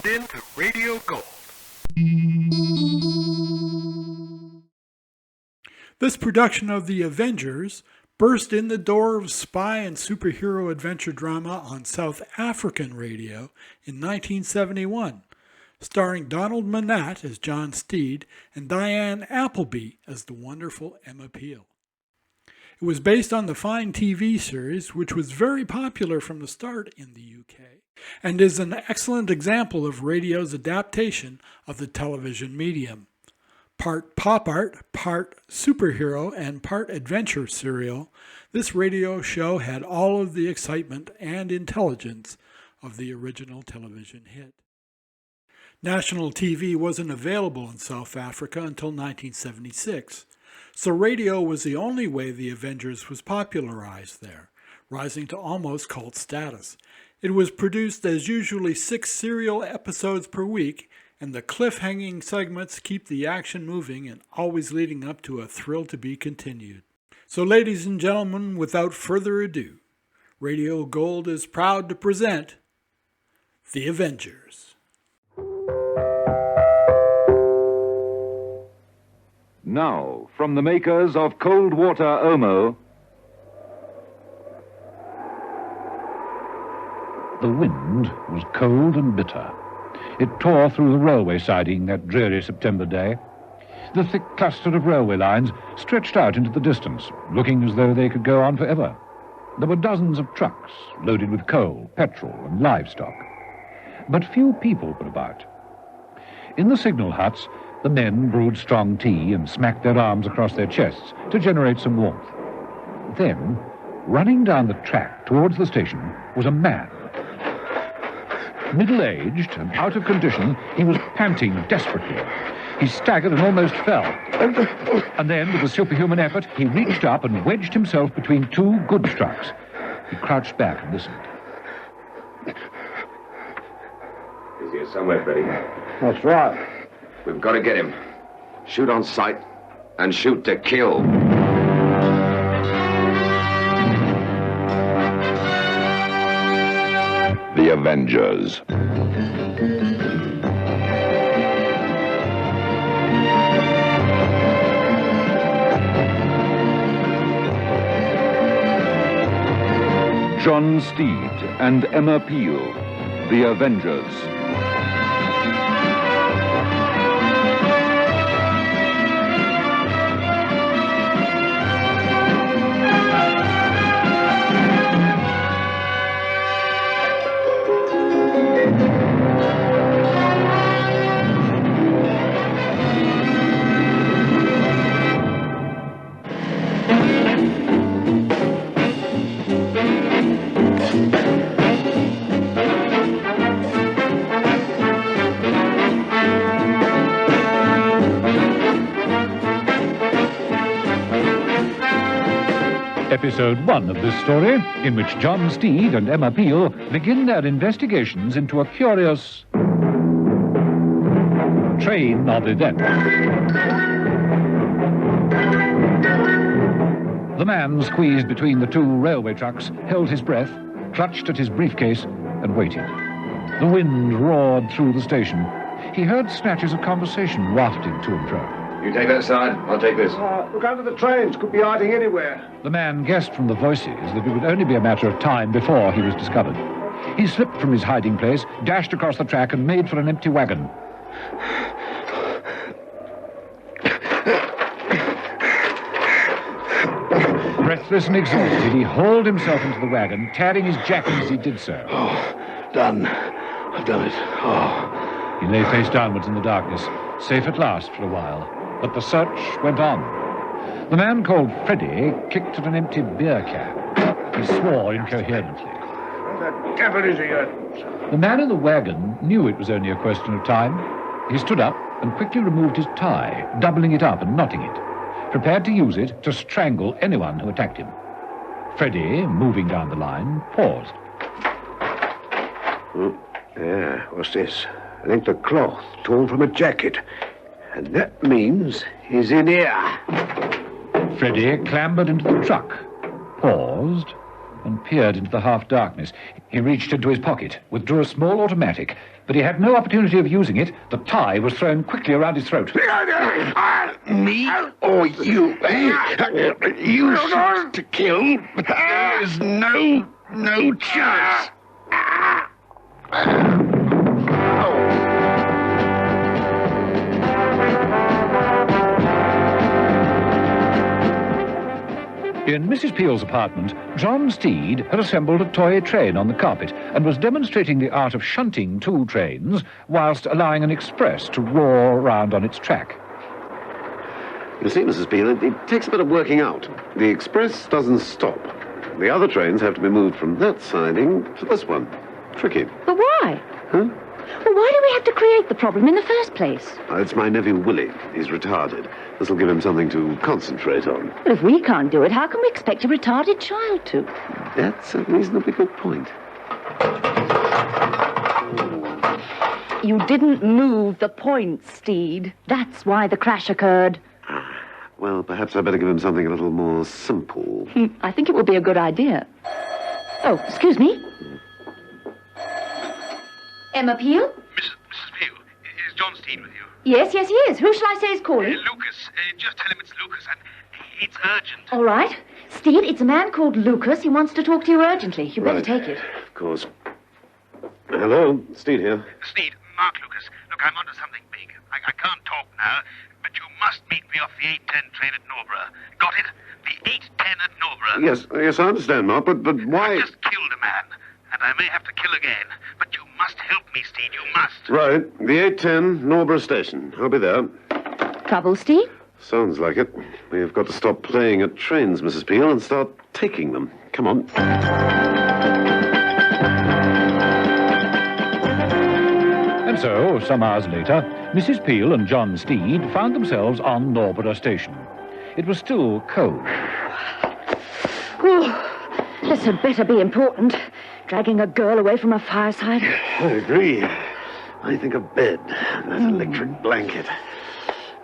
tuned in to Radio Gold. This production of The Avengers burst in the door of spy and superhero adventure drama on South African radio in 1971, starring Donald Monat as John Steed and Diane Appleby as the wonderful Emma Peel. It was based on the Fine TV series, which was very popular from the start in the UK, and is an excellent example of radio's adaptation of the television medium. Part pop art, part superhero, and part adventure serial, this radio show had all of the excitement and intelligence of the original television hit. National TV wasn't available in South Africa until 1976, so radio was the only way the Avengers was popularized there, rising to almost cult status. It was produced as usually 6 serial episodes per week, and the cliffhanging segments keep the action moving and always leading up to a thrill to be continued. So ladies and gentlemen, without further ado, Radio Gold is proud to present The Avengers. Now, from the makers of Cold Water Omo... The wind was cold and bitter. It tore through the railway siding that dreary September day. The thick cluster of railway lines stretched out into the distance, looking as though they could go on forever. There were dozens of trucks loaded with coal, petrol, and livestock. But few people were about. In the signal huts, the men brewed strong tea and smacked their arms across their chests to generate some warmth. Then, running down the track towards the station was a man. Middle-aged and out of condition, he was panting desperately. He staggered and almost fell. And then, with a superhuman effort, he reached up and wedged himself between 2 goods trucks. He crouched back and listened. He's here somewhere, Freddie. That's right. We've got to get him. Shoot on sight and shoot to kill. The Avengers. John Steed and Emma Peel, The Avengers. Episode 1 of this story, in which John Steed and Emma Peel begin their investigations into a curious train of events. The man squeezed between the 2 railway trucks, held his breath, clutched at his briefcase, and waited. The wind roared through the station. He heard snatches of conversation wafted to and fro. You take that side, I'll take this. Look under the trains. Could be hiding anywhere. The man guessed from the voices that it would only be a matter of time before he was discovered. He slipped from his hiding place, dashed across the track, and made for an empty wagon. Breathless and exhausted, he hauled himself into the wagon, tearing his jacket as he did so. Oh, done. I've done it. Oh. He lay face downwards in the darkness, safe at last for a while. But the search went on. The man called Freddie kicked at an empty beer can. He swore incoherently. What the devil is he? The man in the wagon knew it was only a question of time. He stood up and quickly removed his tie, doubling it up and knotting it, prepared to use it to strangle anyone who attacked him. Freddie, moving down the line, paused. Yeah, what's this? I think the cloth torn from a jacket. And that means he's in here. Freddie clambered into the truck, paused, and peered into the half-darkness. He reached into his pocket, withdrew a small automatic, but he had no opportunity of using it. The tie was thrown quickly around his throat. Me or you? You shoot to kill, but there is no chance. In Mrs. Peel's apartment, John Steed had assembled a toy train on the carpet and was demonstrating the art of shunting two trains whilst allowing an express to roar round on its track. You see, Mrs. Peel, it takes a bit of working out. The express doesn't stop. The other trains have to be moved from that siding to this one. Tricky. But why? Huh? Well, why do we have to create the problem in the first place? It's my nephew Willie. He's retarded. This'll give him something to concentrate on. Well, if we can't do it, how can we expect a retarded child to? That's a reasonably good point. You didn't move the point, Steed. That's why the crash occurred. Well, perhaps I better give him something a little more simple. I think it would be a good idea. Oh, excuse me. Emma Peel? Mrs. Peel, is John Steed with you? Yes, he is. Who shall I say is calling? Lucas. Just tell him it's Lucas, and it's urgent. All right. Steed, it's a man called Lucas. He wants to talk to you urgently. You better Right. take it. Of course. Hello, Steed here. Steed, Mark Lucas. Look, I'm onto something big. I can't talk now, but you must meet me off the 8:10 train at Norborough. Got it? The 8:10 at Norborough. Yes, I understand, Mark, but why... I just killed a man, and I may have to kill again. But you must help me, Steed. You must. Right, the 8:10 Norborough station. I'll be there. Trouble, Steed? Sounds like it. We've got to stop playing at trains, Mrs. Peel, and start taking them. Come on. And so, some hours later, Mrs. Peel and John Steed found themselves on Norborough Station. It was still cold. This had better be important. Dragging a girl away from a fireside. I agree. I think a bed, that electric blanket.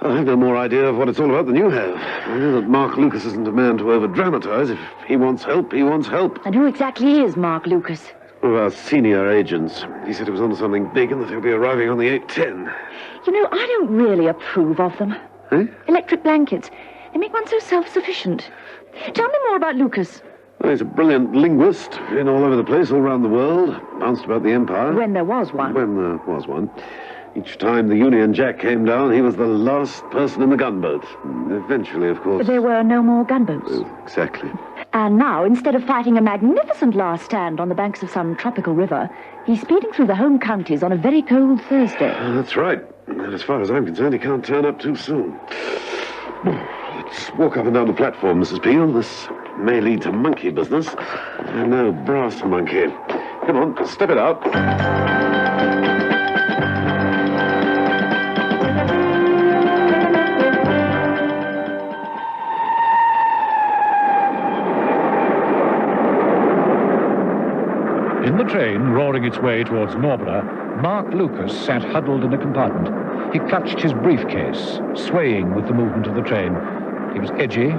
I have no more idea of what it's all about than you have. I know that Mark Lucas isn't a man to over-dramatize. If he wants help, he wants help. And who exactly is Mark Lucas? One of our senior agents. He said he was onto something big and that he'll be arriving on the 8:10. You know, I don't really approve of them. Eh? Electric blankets. They make one so self-sufficient. Tell me more about Lucas. Well, he's a brilliant linguist, been all over the place, all around the world, bounced about the empire. When there was one. When there was one. Each time the Union Jack came down, he was the last person in the gunboat. Eventually, of course... There were no more gunboats. Exactly. And now, instead of fighting a magnificent last stand on the banks of some tropical river, he's speeding through the home counties on a very cold Thursday. That's right. And as far as I'm concerned, he can't turn up too soon. Let's walk up and down the platform, Mrs. Peel. This may lead to monkey business. I'm no brass monkey. Come on, step it out. In the train, roaring its way towards Norborough, Mark Lucas sat huddled in a compartment. He clutched his briefcase, swaying with the movement of the train. He was edgy,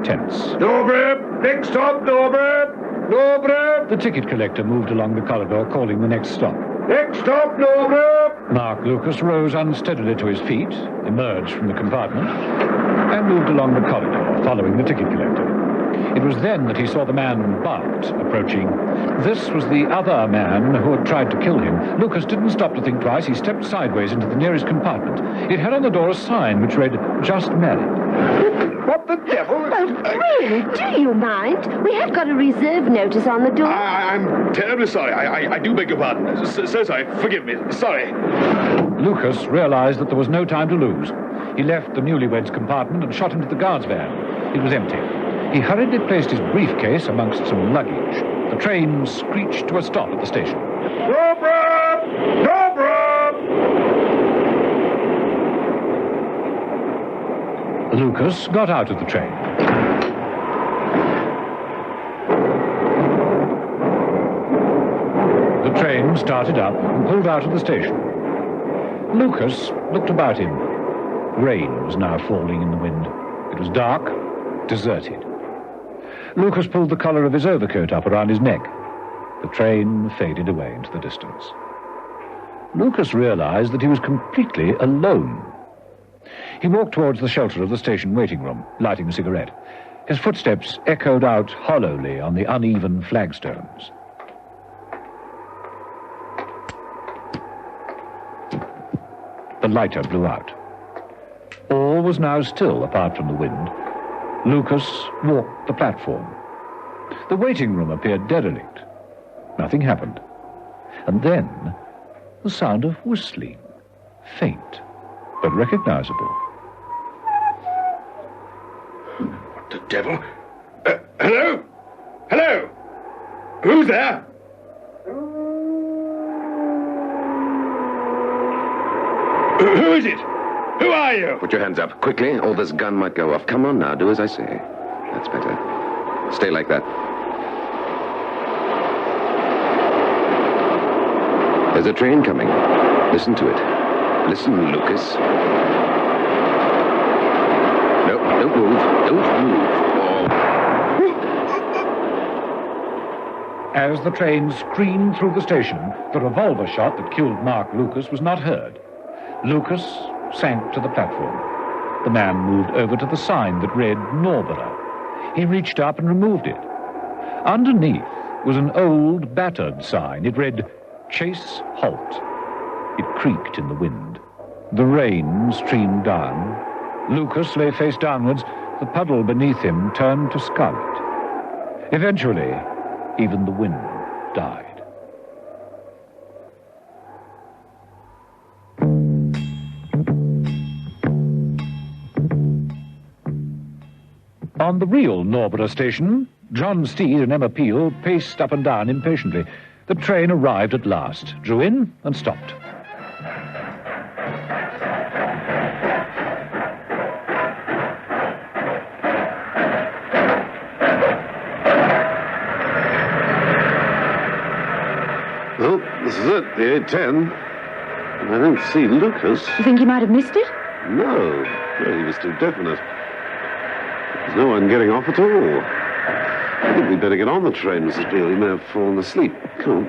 tense. Norborough! Next stop, Norborough! Norborough! The ticket collector moved along the corridor, calling the next stop. Next stop, Norborough! Mark Lucas rose unsteadily to his feet, emerged from the compartment, and moved along the corridor, following the ticket collector. It was then that he saw the man Bart approaching. This was the other man who had tried to kill him. Lucas didn't stop to think twice. He stepped sideways into the nearest compartment. It had on the door a sign which read, "Just Married." What the devil? Really, do you mind? We have got a reserve notice on the door. I'm terribly sorry. I do beg your pardon. So sorry. Forgive me. Sorry. Lucas realized that there was no time to lose. He left the newlyweds compartment and shot into the guard's van. It was empty. He hurriedly placed his briefcase amongst some luggage. The train screeched to a stop at the station. Norborough! Norborough! Lucas got out of the train. The train started up and pulled out of the station. Lucas looked about him. Rain was now falling in the wind. It was dark, deserted. Lucas pulled the collar of his overcoat up around his neck. The train faded away into the distance. Lucas realized that he was completely alone. He walked towards the shelter of the station waiting room, lighting a cigarette. His footsteps echoed out hollowly on the uneven flagstones. The lighter blew out. All was now still apart from the wind. Lucas walked the platform. The waiting room appeared derelict. Nothing happened. And then the sound of whistling, faint but recognizable. What the devil? Hello? Hello? Who's there? Who is it? Who are you? Put your hands up, quickly, or this gun might go off. Come on now, do as I say. That's better. Stay like that. There's a train coming. Listen to it. Listen, Lucas. No, don't move. Don't move. As the train screamed through the station, the revolver shot that killed Mark Lucas was not heard. Lucas sank to the platform. The man moved over to the sign that read Norborough. He reached up and removed it. Underneath was an old, battered sign. It read, Chase Halt. It creaked in the wind. The rain streamed down. Lucas lay face downwards. The puddle beneath him turned to scarlet. Eventually, even the wind died. On the real Norborough station, John Steed and Emma Peel paced up and down impatiently. The train arrived at last, drew in and stopped. Well, this is it, the 810. I don't see Lucas. You think he might have missed it? No, he was too definite. There's no one getting off at all. I think we'd better get on the train, Mrs. Beale. He may have fallen asleep. Come on.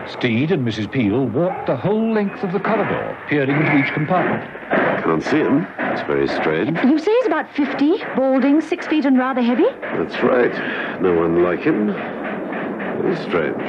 Steed and Mrs. Peel walked the whole length of the corridor, peering into each compartment. Can't see him. It's very strange. You say he's about 50, balding, 6 feet and rather heavy? That's right. No one like him. Very strange.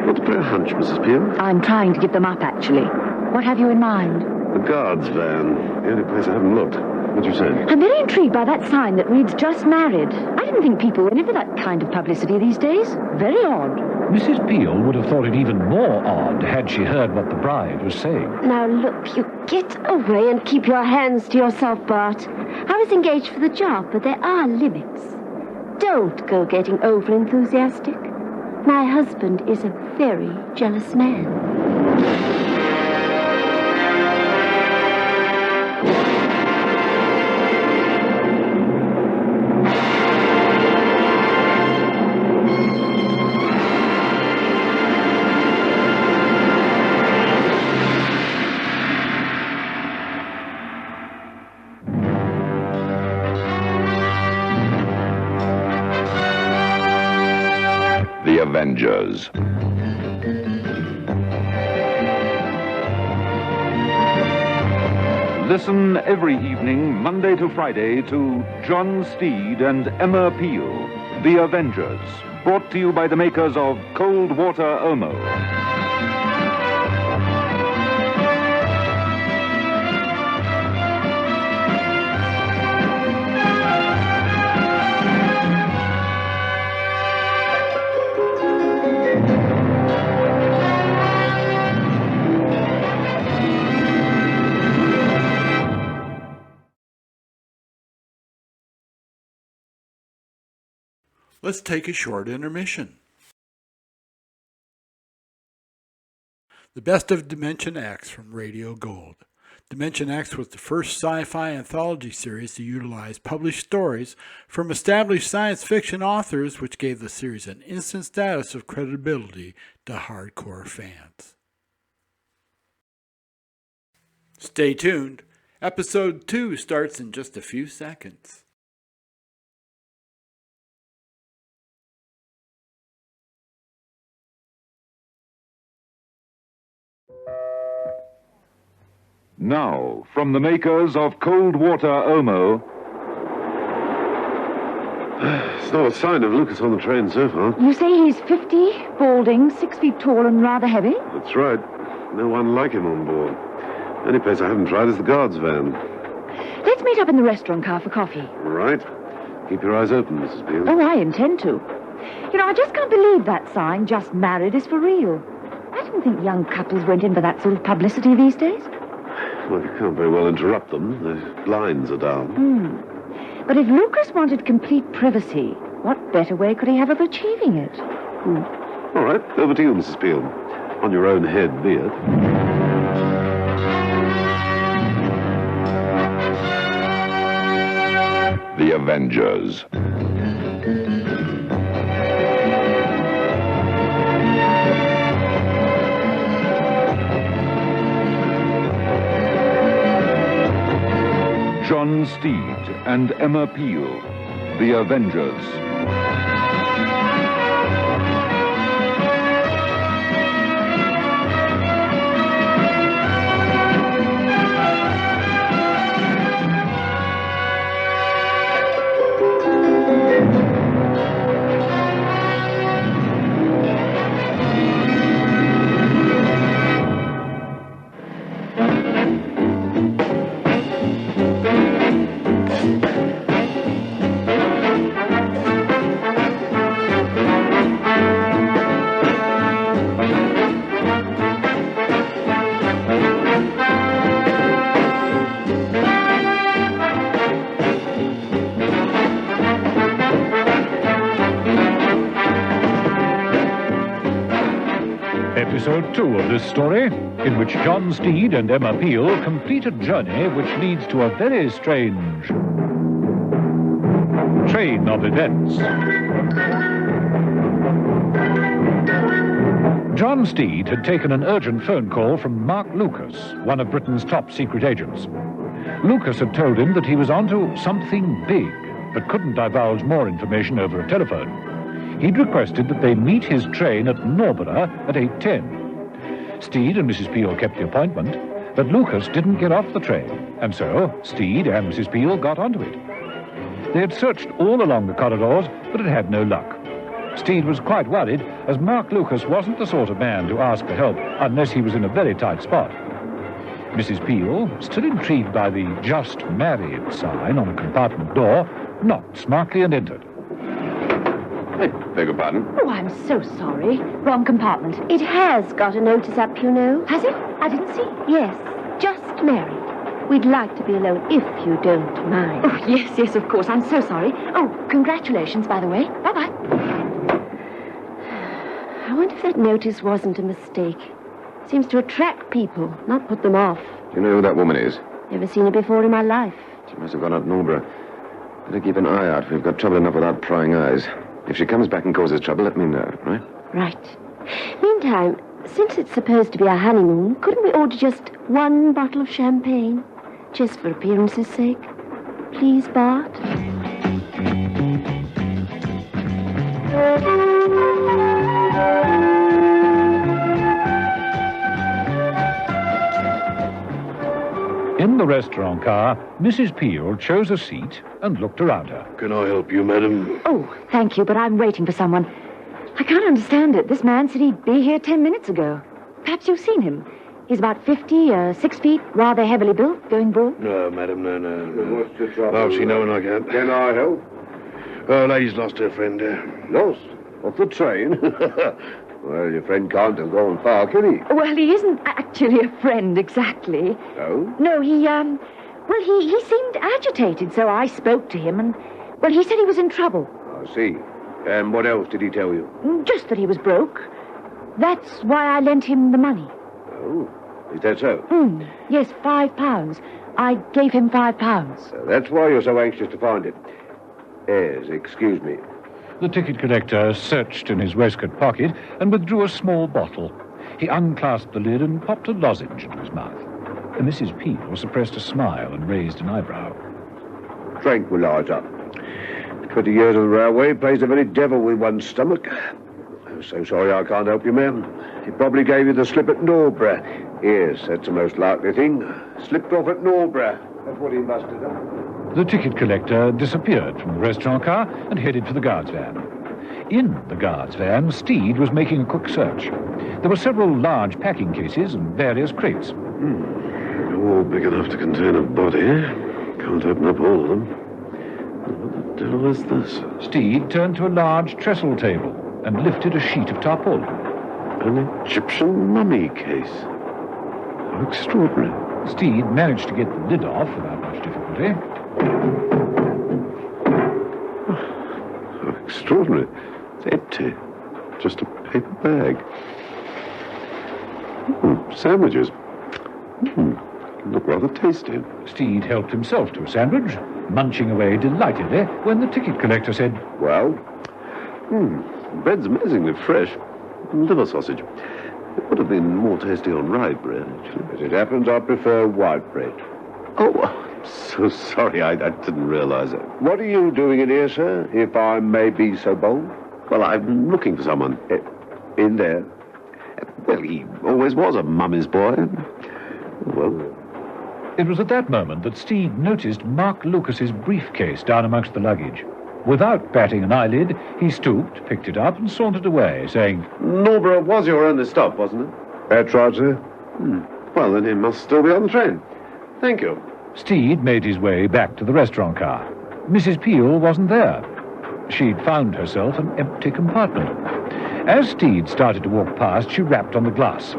Want to play a hunch, Mrs. Peel? I'm trying to give them up, actually. What have you in mind? The guard's van. The only place I haven't looked. What do you say? I'm very intrigued by that sign that reads Just Married. I didn't think people went in for that kind of publicity these days. Very odd. Mrs. Peel would have thought it even more odd had she heard what the bride was saying. Now, look, you get away and keep your hands to yourself, Bart. I was engaged for the job, but there are limits. Don't go getting over-enthusiastic. My husband is a very jealous man. The Avengers. Listen every evening, Monday to Friday, to John Steed and Emma Peel, The Avengers, brought to you by the makers of Cold Water Omo. Let's take a short intermission. The Best of Dimension X from Radio Gold. Dimension X was the first sci-fi anthology series to utilize published stories from established science fiction authors, which gave the series an instant status of credibility to hardcore fans. Stay tuned. Episode 2 starts in just a few seconds. Now, from the makers of Cold Water Omo. There's not a sign of Lucas on the train so far. You say he's 50, balding, 6 feet tall and rather heavy? That's right. No one like him on board. The only place I haven't tried is the guard's van. Let's meet up in the restaurant car for coffee. Right. Keep your eyes open, Mrs. Peel. Oh, I intend to. You know, I just can't believe that sign, just married, is for real. I didn't think young couples went in for that sort of publicity these days. Well, you can't very well interrupt them. The blinds are down. But if Lucas wanted complete privacy, what better way could he have of achieving it? All right. Over to you, Mrs. Peel. On your own head, be it. The Avengers. John Steed and Emma Peel, The Avengers. Episode 2 of this story, in which John Steed and Emma Peel complete a journey which leads to a very strange train of events. John Steed had taken an urgent phone call from Mark Lucas, one of Britain's top secret agents. Lucas had told him that he was onto something big, but couldn't divulge more information over a telephone. He'd requested that they meet his train at Norborough at 8:10. Steed and Mrs. Peel kept the appointment, but Lucas didn't get off the train, and so Steed and Mrs. Peel got onto it. They had searched all along the corridors, but had had no luck. Steed was quite worried, as Mark Lucas wasn't the sort of man to ask for help unless he was in a very tight spot. Mrs. Peel, still intrigued by the "Just Married" sign on a compartment door, knocked smartly and entered. Hey, beg your pardon? Oh, I'm so sorry. Wrong compartment. It has got a notice up, you know. Has it? I didn't see. Yes, just married. We'd like to be alone if you don't mind. Oh, yes, of course. I'm so sorry. Oh, congratulations, by the way. Bye-bye. I wonder if that notice wasn't a mistake. Seems to attract people, not put them off. Do you know who that woman is? Never seen her before in my life. She must have gone up Norborough. Better keep an eye out, for we've got trouble enough without prying eyes. If she comes back and causes trouble, let me know, right? Right. Meantime, since it's supposed to be our honeymoon, couldn't we order just one bottle of champagne? Just for appearance's sake. Please, Bart? In the restaurant car, Mrs. Peel chose a seat and looked around her. Can I help you, madam? Oh, thank you, but I'm waiting for someone. I can't understand it. This man said he'd be here 10 minutes ago. Perhaps you've seen him. He's about 50, 6 feet, rather heavily built, going bald. No, madam, no. What's the trouble? I've seen no one I can. Can I help? Oh, lady's lost her friend. Lost? Off the train? Well, your friend can't have gone far, can he? Well, he isn't actually a friend, exactly. No? No, he seemed agitated, so I spoke to him, and, well, he said he was in trouble. I see. And what else did he tell you? Just that he was broke. That's why I lent him the money. Oh, is that so? Yes, £5. I gave him £5. So that's why you're so anxious to find it. Yes, excuse me. The ticket collector searched in his waistcoat pocket and withdrew a small bottle. He unclasped the lid and popped a lozenge into his mouth. Mrs. Peel suppressed a smile and raised an eyebrow. Tranquilise up. 20 years of the railway plays the very devil with one's stomach. I'm so sorry I can't help you, ma'am. He probably gave you the slip at Norborough. Yes, that's the most likely thing. Slipped off at Norborough. That's what he must have done. The ticket collector disappeared from the restaurant car and headed for the guard's van. In the guard's van, Steed was making a quick search. There were several large packing cases and various crates. All big enough to contain a body. Can't open up all of them. What the devil is this? Steed turned to a large trestle table and lifted a sheet of tarpaulin. An Egyptian mummy case. How extraordinary. Steed managed to get the lid off without much difficulty. How extraordinary. It's empty. Just a paper bag. Sandwiches. Look rather tasty. Steed helped himself to a sandwich, munching away delightedly when the ticket collector said, Well? Bread's amazingly fresh. Liver sausage. It would have been more tasty on rye bread, actually. As it happens, I prefer white bread. Oh, I'm so sorry. I didn't realize it. What are you doing in here, sir, if I may be so bold? Well, I'm looking for someone. In there? Well, he always was a mummy's boy. Well, It was at that moment that Steed noticed Mark Lucas's briefcase down amongst the luggage. Without batting an eyelid, he stooped, picked it up, and sauntered away, saying, Norborough was your only stop, wasn't it? That's right, sir. Well, then he must still be on the train. Thank you. Steed made his way back to the restaurant car. Mrs. Peel wasn't there. She'd found herself an empty compartment. As Steed started to walk past, she rapped on the glass.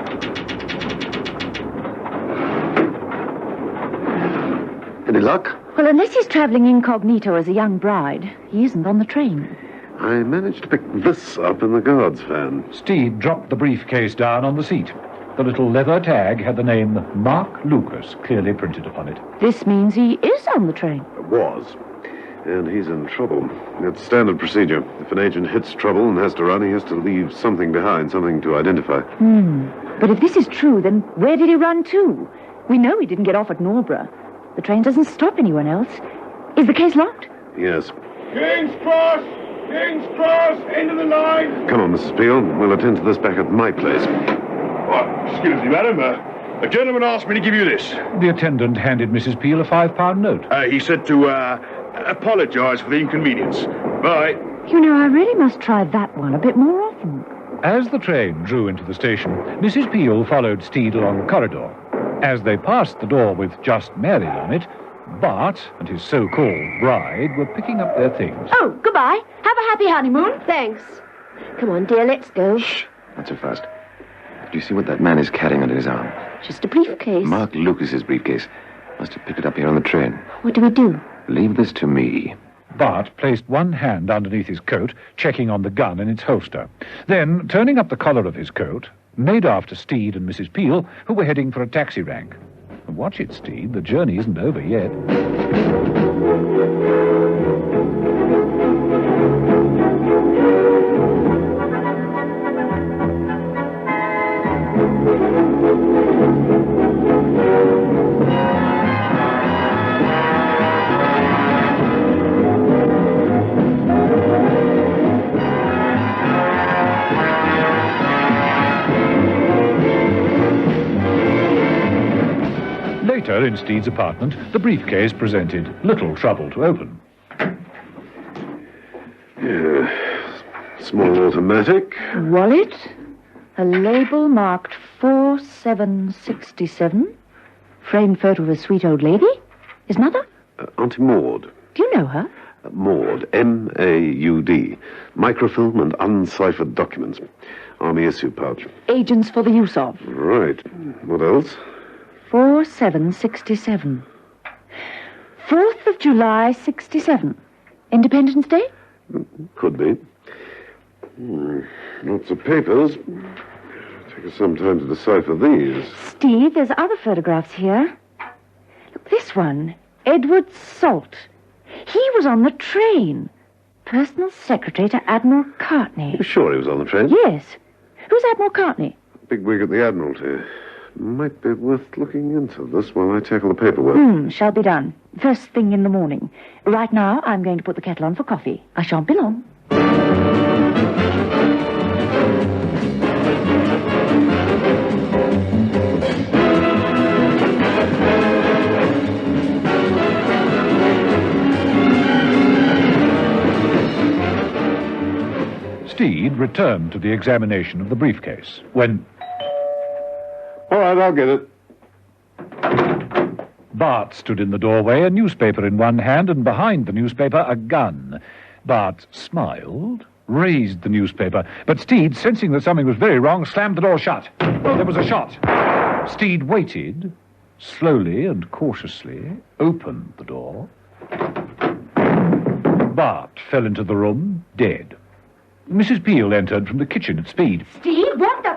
Any luck? Well, unless he's travelling incognito as a young bride, he isn't on the train. I managed to pick this up in the guard's van. Steed dropped the briefcase down on the seat. The little leather tag had the name Mark Lucas clearly printed upon it. This means he is on the train. Was. And he's in trouble. It's standard procedure. If an agent hits trouble and has to run, he has to leave something behind, something to identify. But if this is true, then where did he run to? We know he didn't get off at Norborough. The train doesn't stop anyone else. Is the case locked? Yes. King's Cross! King's Cross! End of the line! Come on, Mrs. Peel. We'll attend to this back at my place. Excuse me, madam. A gentleman asked me to give you this. The attendant handed Mrs. Peel a £5 note. He said to, apologise for the inconvenience. Bye. You know, I really must try that one a bit more often. As the train drew into the station, Mrs. Peel followed Steed along the corridor. As they passed the door with Just Married on it, Bart and his so-called bride were picking up their things. Oh, goodbye. Have a happy honeymoon. Thanks. Come on, dear, let's go. Shh. Not so fast. Do you see what that man is carrying under his arm? Just a briefcase. Mark Lucas's briefcase. Must have picked it up here on the train. What do we do? Leave this to me. Bart placed one hand underneath his coat, checking on the gun in its holster. Then, turning up the collar of his coat, made after Steed and Mrs. Peel, who were heading for a taxi rank. Watch it, Steed. The journey isn't over yet. Later, in Steed's apartment, the briefcase presented little trouble to open. Yeah. Small automatic. Wallet. A label marked 4767. Framed photo of a sweet old lady. His mother? Auntie Maud. Do you know her? Maud. M-A-U-D. Microfilm and unciphered documents. Army issue pouch. Agents for the use of. Right. What else? 4767. 4th of July, 67. Independence Day? Could be. Lots of papers. Take us some time to decipher these. Steve, there's other photographs here. Look, this one. Edward Salt. He was on the train. Personal secretary to Admiral Cartney. You sure he was on the train? Yes. Who's Admiral Cartney? Big wig at the Admiralty. Might be worth looking into this while I tackle the paperwork. Shall be done. First thing in the morning. Right now, I'm going to put the kettle on for coffee. I shan't be long. Steed returned to the examination of the briefcase when All right, I'll get it. Bart stood in the doorway, a newspaper in one hand, and behind the newspaper, a gun. Bart smiled, raised the newspaper, but Steed, sensing that something was very wrong, slammed the door shut. There was a shot. Steed waited, slowly and cautiously, opened the door. Bart fell into the room, dead. Mrs. Peel entered from the kitchen at speed. Steve, what the...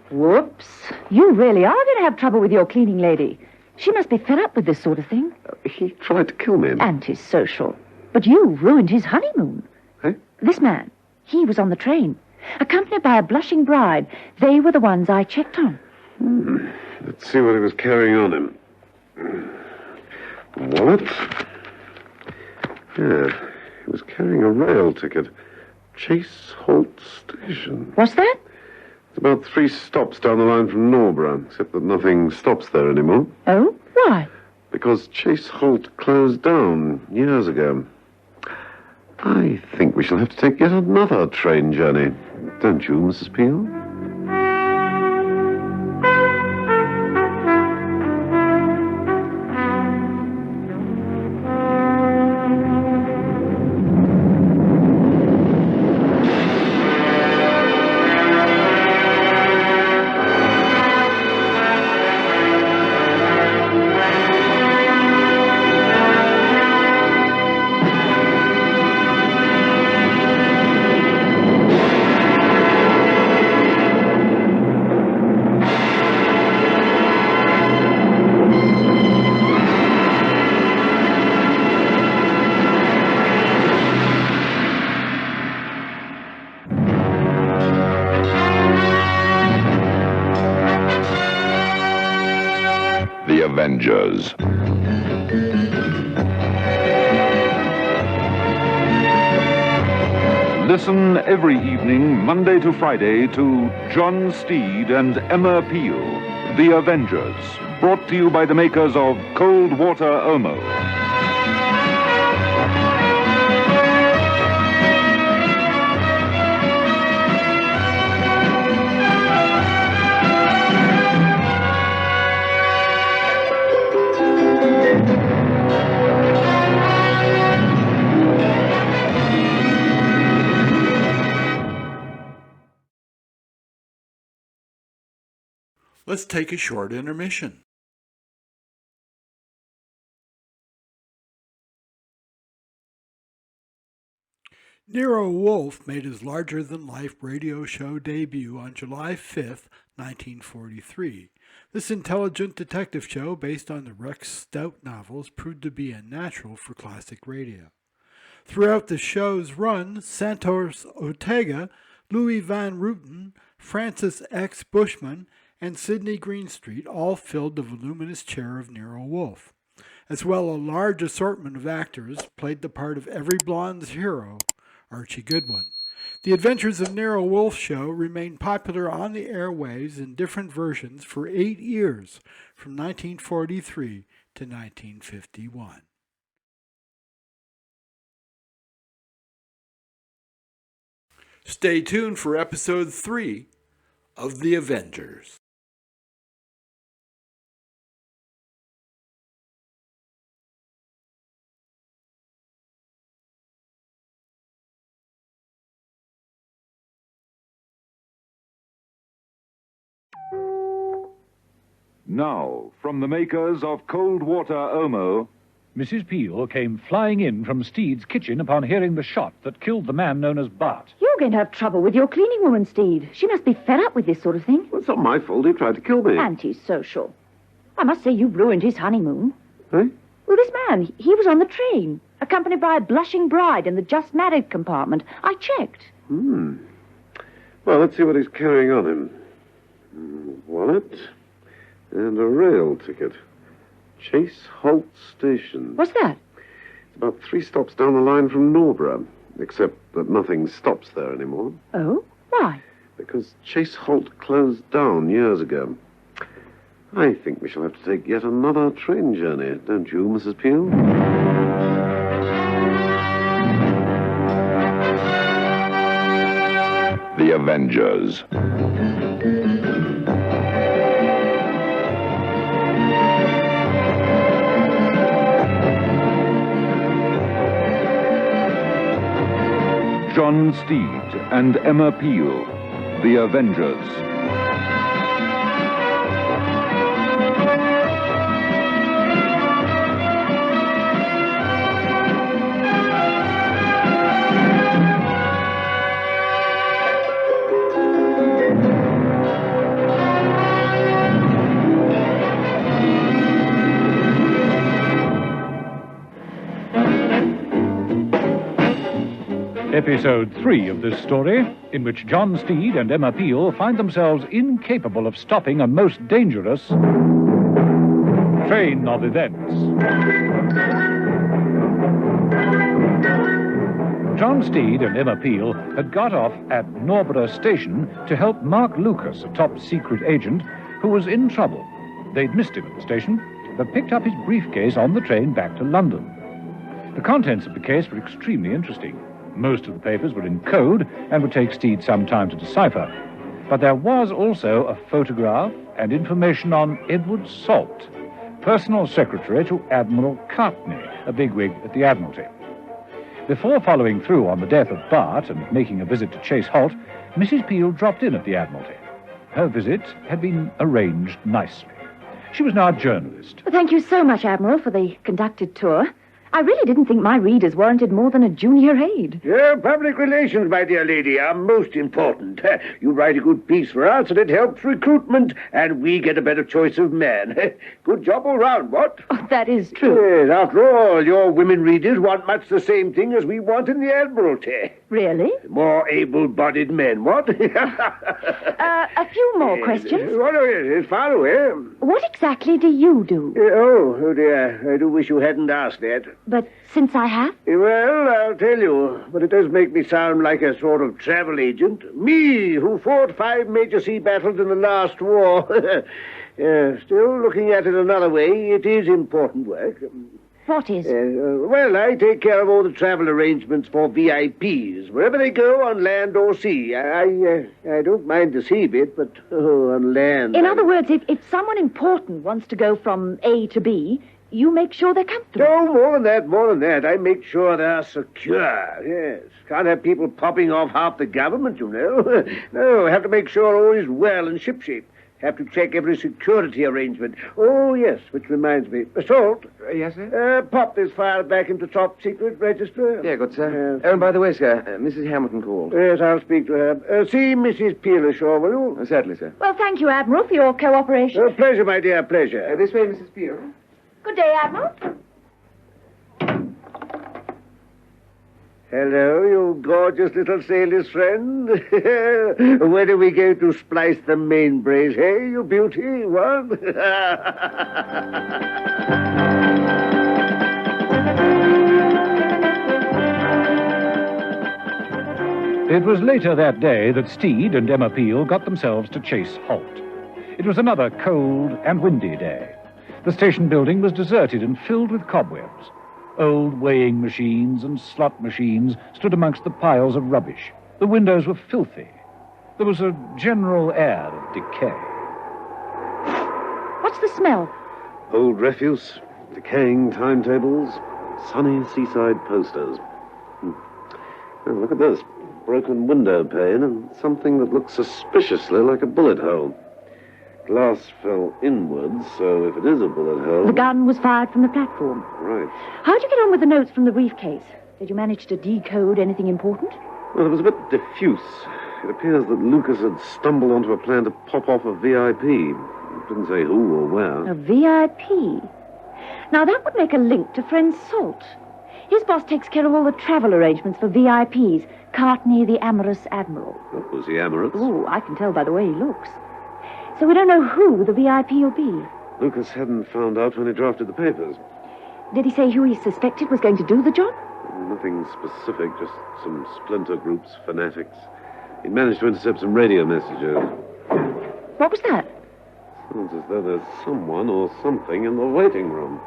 Whoops. You really are going to have trouble with your cleaning lady. She must be fed up with this sort of thing. He tried to kill me. Antisocial. But you ruined his honeymoon. Eh? This man, he was on the train, accompanied by a blushing bride. They were the ones I checked on. Let's see what he was carrying on him. Wallet? Yeah, he was carrying a rail ticket. Chase Holt Station. What's that? It's about 3 stops down the line from Norborough, except that nothing stops there anymore. Oh? Why? Because Chase Holt closed down years ago. I think we shall have to take yet another train journey. Don't you, Mrs. Peel? The Avengers. Listen every evening, Monday to Friday, to John Steed and Emma Peel, The Avengers, brought to you by the makers of Cold Water Omo. Let's take a short intermission. Nero Wolfe made his larger-than-life radio show debut on July 5th, 1943. This intelligent detective show, based on the Rex Stout novels, proved to be a natural for classic radio. Throughout the show's run, Santos Ortega, Louis Van Rooten, Francis X. Bushman, and Sidney Greenstreet all filled the voluminous chair of Nero Wolfe. As well, a large assortment of actors played the part of every blonde's hero, Archie Goodwin. The Adventures of Nero Wolfe show remained popular on the airwaves in different versions for 8 years, from 1943 to 1951. Stay tuned for episode 3 of The Avengers. Now, from the makers of Cold Water Omo, Mrs. Peel came flying in from Steed's kitchen upon hearing the shot that killed the man known as Bart. You're going to have trouble with your cleaning woman, Steed. She must be fed up with this sort of thing. Well, it's not my fault he tried to kill me. Antisocial. I must say you ruined his honeymoon. Eh? Well, this man, he was on the train, accompanied by a blushing bride in the just married compartment. I checked. Well, let's see what he's carrying on him. Wallet. And a rail ticket. Chase Holt Station. What's that? It's about 3 stops down the line from Norborough, except that nothing stops there anymore. Oh? Why? Because Chase Holt closed down years ago. I think we shall have to take yet another train journey, don't you, Mrs. Peel? The Avengers. John Steed and Emma Peel, The Avengers. Episode 3 of this story, in which John Steed and Emma Peel find themselves incapable of stopping a most dangerous train of events. John Steed and Emma Peel had got off at Norborough Station to help Mark Lucas, a top-secret agent, who was in trouble. They'd missed him at the station, but picked up his briefcase on the train back to London. The contents of the case were extremely interesting. Most of the papers were in code and would take Steed some time to decipher. But there was also a photograph and information on Edward Salt, personal secretary to Admiral Cartney, a bigwig at the Admiralty. Before following through on the death of Bart and making a visit to Chase Holt, Mrs. Peel dropped in at the Admiralty. Her visit had been arranged nicely. She was now a journalist. Thank you so much, Admiral, for the conducted tour. I really didn't think my readers warranted more than a junior aide. Public relations, my dear lady, are most important. You write a good piece for us, and it helps recruitment, and we get a better choice of man. Good job all round, what? Oh, that is true. Yes, after all, your women readers want much the same thing as we want in the Admiralty. Really? More able-bodied men, what? A few more questions. Oh, yes, far away. What exactly do you do? Oh, dear, I do wish you hadn't asked that. But since I have? Well, I'll tell you, but it does make me sound like a sort of travel agent. Me, who fought 5 major sea battles in the last war. Still, looking at it another way, it is important work. What is? Well, I take care of all the travel arrangements for VIPs, wherever they go, on land or sea. I don't mind the sea bit, but on land... In other words, if someone important wants to go from A to B, you make sure they're comfortable. No, more than that. I make sure they're secure, yes. Can't have people popping off half the government, you know. No, have to make sure all is well and shipshape. Have to check every security arrangement. Oh, yes, which reminds me. Salt. Yes, sir? Pop this file back into top secret register. Yeah, good, sir. And by the way, sir, Mrs. Hamilton called. Yes, I'll speak to her. See Mrs. Peel ashore, will you? Certainly, sir. Well, thank you, Admiral, for your cooperation. Pleasure, my dear, pleasure. This way, Mrs. Peel. Good day, Admiral. Hello, you gorgeous little sailor's friend. When are we going to splice the main brace, hey, you beauty? What? It was later that day that Steed and Emma Peel got themselves to Chase Holt. It was another cold and windy day. The station building was deserted and filled with cobwebs. Old weighing machines and slot machines stood amongst the piles of rubbish. The windows were filthy. There was a general air of decay. What's the smell? Old refuse, decaying timetables, sunny seaside posters. Oh, look at this. Broken window pane and something that looks suspiciously like a bullet hole. Glass fell inwards, so if it is a bullet hole... The gun was fired from the platform. Right. How'd you get on with the notes from the briefcase? Did you manage to decode anything important? Well, it was a bit diffuse. It appears that Lucas had stumbled onto a plan to pop off a VIP. It didn't say who or where. A VIP? Now, that would make a link to friend Salt. His boss takes care of all the travel arrangements for VIPs. Cartney, the amorous admiral. Was he amorous? Oh, I can tell by the way he looks. So we don't know who the VIP will be. Lucas hadn't found out when he drafted the papers. Did he say who he suspected was going to do the job? Nothing specific, just some splinter groups, fanatics. He managed to intercept some radio messages. What was that? Sounds as though there's someone or something in the waiting room.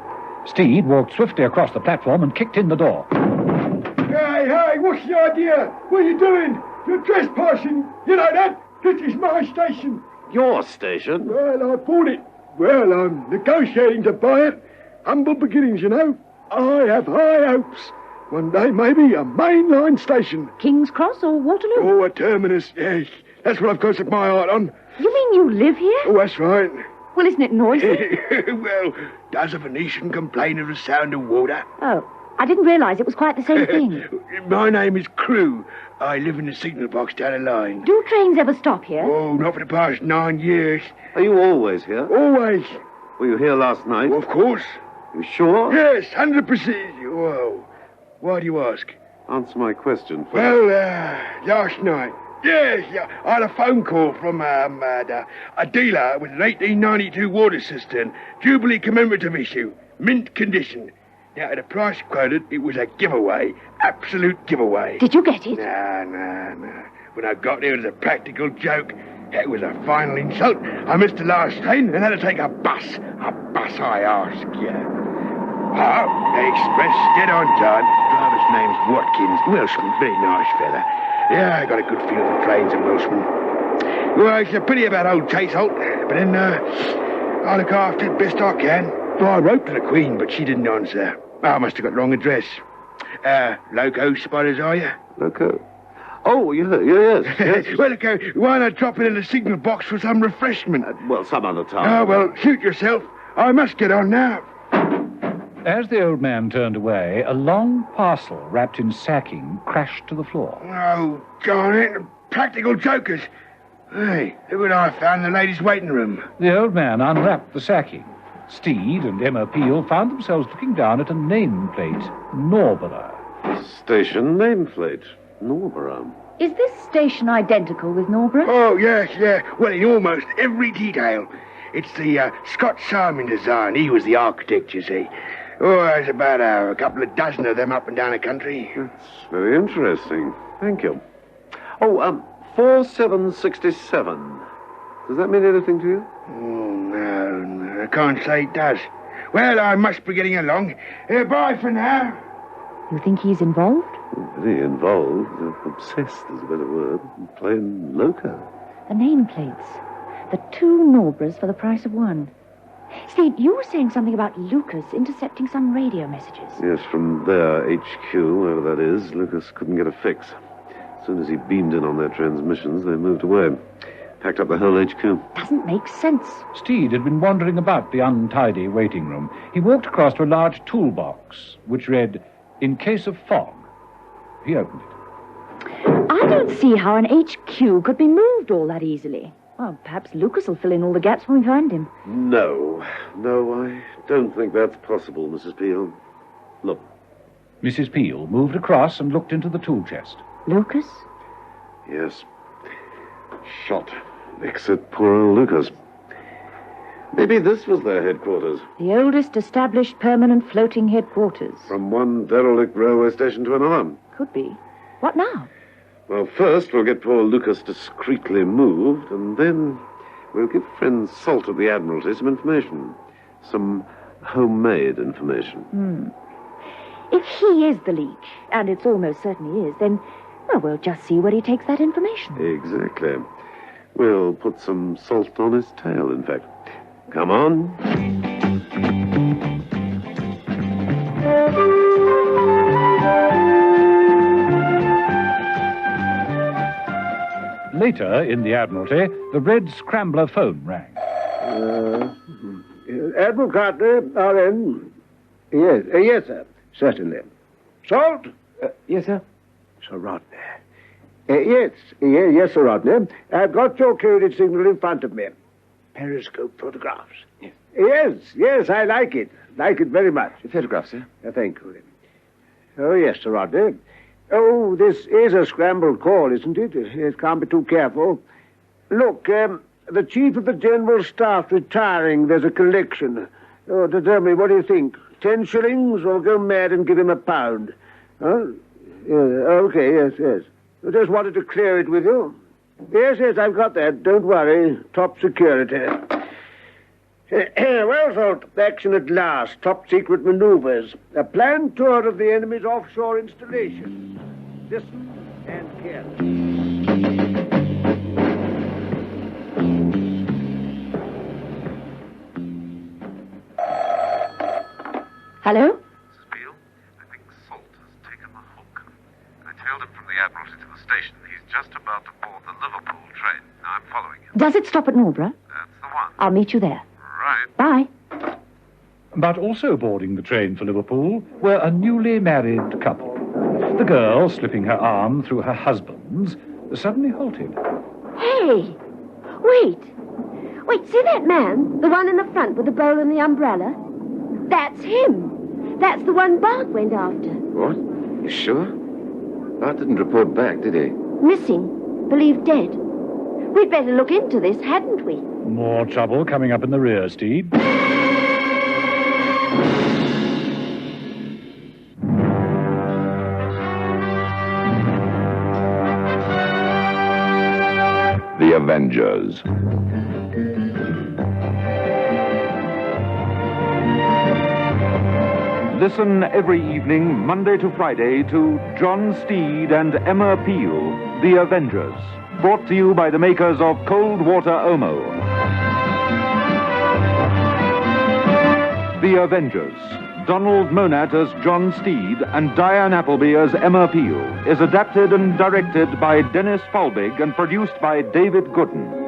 Steed walked swiftly across the platform and kicked in the door. Hey, what's the idea? What are you doing? You're trespassing. You know that? This is my station. Your station? Well, I bought it. Well, I'm negotiating to buy it. Humble beginnings, you know. I have high hopes. One day, maybe, a mainline station. King's Cross or Waterloo? Oh, a terminus, yes. That's what I've got set my heart on. You mean you live here? Oh, that's right. Well, isn't it noisy? Well, does a Venetian complain of the sound of water? Oh, I didn't realise it was quite the same thing. My name is Crew. I live in the signal box down the line. Do trains ever stop here? Oh, not for the past 9 years. Are you always here? Always. Were you here last night? Well, of course. You sure? Yes, 100%. Whoa. Why do you ask? Answer my question first. Well, last night. Yes, I had a phone call from a dealer with an 1892 water cistern, Jubilee commemorative issue, mint condition. Now, at the price quoted, it was a giveaway. Absolute giveaway. Did you get it? No. When I got there, it was a practical joke. It was a final insult. I missed the last train and had to take a bus. A bus, I ask you. Oh, the express, dead on time. Driver's name's Watkins. Welshman, very nice fella. Yeah, I got a good feel for trains and Welshmen. Well, it's a pity about old Chase Holt, but then I'll look after it best I can. Well, I wrote to the Queen, but she didn't answer. I must have got the wrong address. Loco spotters, are you? Loco? Oh, yes. Well, look, why not drop in the signal box for some refreshment? Well, some other time. Oh, well, suit yourself. I must get on now. As the old man turned away, a long parcel wrapped in sacking crashed to the floor. Oh, darn it. Practical jokers. Hey, look what I found in the ladies' waiting room. The old man unwrapped the sacking. Steed and Emma Peel found themselves looking down at a nameplate, Norborough. Station nameplate, Norborough. Is this station identical with Norborough? Oh, yes. Well, in almost every detail. It's the Scott Simon design. He was the architect, you see. Oh, there's about a couple of dozen of them up and down the country. That's very interesting. Thank you. Oh, 4767. Does that mean anything to you? Oh, no, I can't say it does. Well, I must be getting along. Bye for now. You think he's involved? Very involved. Obsessed is a better word. Playing loco. The nameplates. The 2 Norboroughs for the price of 1. Steve, you were saying something about Lucas intercepting some radio messages. Yes, from their HQ, wherever that is, Lucas couldn't get a fix. As soon as he beamed in on their transmissions, they moved away. Packed up the whole HQ. Doesn't make sense. Steed had been wandering about the untidy waiting room. He walked across to a large toolbox, which read, "In case of fog." He opened it. I don't see how an HQ could be moved all that easily. Well, perhaps Lucas will fill in all the gaps when we find him. No, I don't think that's possible, Mrs. Peel. Look. Mrs. Peel moved across and looked into the tool chest. Lucas? Yes. Shot. Except poor old Lucas. Maybe this was their headquarters. The oldest established permanent floating headquarters. From one derelict railway station to another. Could be. What now? Well, first we'll get poor Lucas discreetly moved, and then we'll give friend Salt at the Admiralty some information. Some homemade information. If he is the leak, and it's almost certain he is, then, well, we'll just see where he takes that information. Exactly. We'll put some salt on his tail, in fact. Come on. Later, in the Admiralty, the red scrambler phone rang. Admiral Carter, RN. Yes, sir. Certainly. Salt? Yes, sir. Sir Rodney. Yes, Sir Rodney. I've got your coded signal in front of me. Periscope photographs. Yes, I like it. Like it very much. Photographs, sir? Thank you. Oh, yes, Sir Rodney. Oh, this is a scrambled call, isn't it? It can't be too careful. Look, The Chief of the General Staff retiring. There's a collection. Oh, tell me, what do you think? 10 shillings or go mad and give him £1? Huh? Okay, yes. I just wanted to clear it with you. Yes, I've got that. Don't worry. Top security. Well, Salt, action at last. Top secret maneuvers. A planned tour of the enemy's offshore installations. Listen and care. Hello? Mrs. Peel, I think Salt has taken the hook. I tailed him from the Admiralty to the station. He's just about to board the Liverpool train. Now I'm following him. Does it stop at Norbury? That's the one. I'll meet you there. Right. Bye. But also boarding the train for Liverpool were a newly married couple. The girl, slipping her arm through her husband's, suddenly halted. Hey! Wait, see that man? The one in the front with the bowl and the umbrella? That's him. That's the one Bart went after. What? You sure? Bart didn't report back, did he? Missing. Believed dead. We'd better look into this, hadn't we? More trouble coming up in the rear, Steed. The Avengers. Listen every evening, Monday to Friday, to John Steed and Emma Peel, The Avengers, brought to you by the makers of Cold Water Omo. The Avengers, Donald Monat as John Steed and Diane Appleby as Emma Peel, is adapted and directed by Dennis Falbig and produced by David Gooden.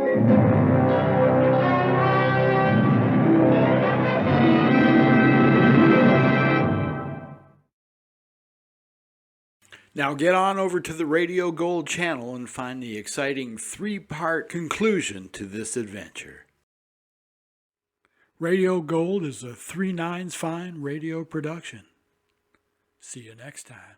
Now get on over to the Radio Gold channel and find the exciting 3-part conclusion to this adventure. Radio Gold is a 3 Nines Fine radio production. See you next time.